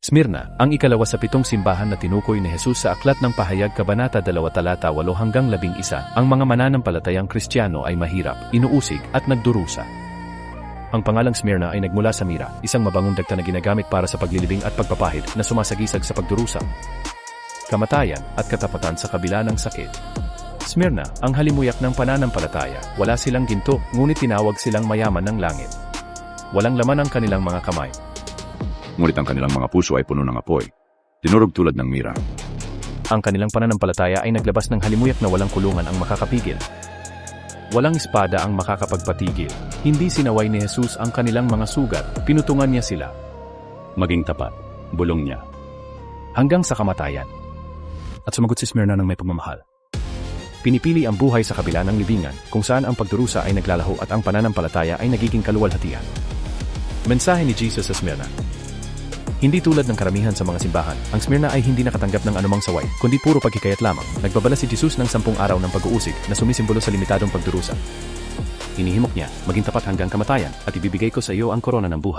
Smyrna, ang ikalawa sa 7 simbahan na tinukoy ni Jesus sa Aklat ng Pahayag Kabanata 2 talata 8 hanggang 11, ang mga mananampalatayang Kristiyano ay mahirap, inuusig, at nagdurusa. Ang pangalang Smyrna ay nagmula sa mira, isang mabangong dagta na ginagamit para sa paglilibing at pagpapahid na sumasagisag sa pagdurusa, kamatayan, at katapatan sa kabila ng sakit. Smyrna, ang halimuyak ng pananampalataya, wala silang ginto, ngunit tinawag silang mayaman ng langit. Walang laman ang kanilang mga kamay, Ngunit ang kanilang mga puso ay puno ng apoy, dinurog tulad ng mira. ang kanilang pananampalataya ay naglabas ng halimuyak na walang kulungan ang makakapigil. Walang espada ang makakapagpatigil. Hindi sinaway ni Jesus ang kanilang mga sugat, pinutungan niya sila. Maging tapat, bulong niya. Hanggang sa kamatayan. At sumagot si Smyrna ng may pagmamahal. Pinipili ang buhay sa kabila ng libingan, kung saan ang pagdurusa ay naglalaho at ang pananampalataya ay nagiging kaluwalhatian. Mensahe ni Jesus sa Smyrna. Hindi tulad ng karamihan sa mga simbahan, ang Smyrna ay hindi nakatanggap ng anumang saway, kundi puro pagkikayat lamang. Nagbabala si Jesus ng 10 araw ng pag-uusig na sumisimbolo sa limitadong pagdurusa. Hinihimok niya, maging tapat hanggang kamatayan, at ibibigay ko sa iyo ang korona ng buhay.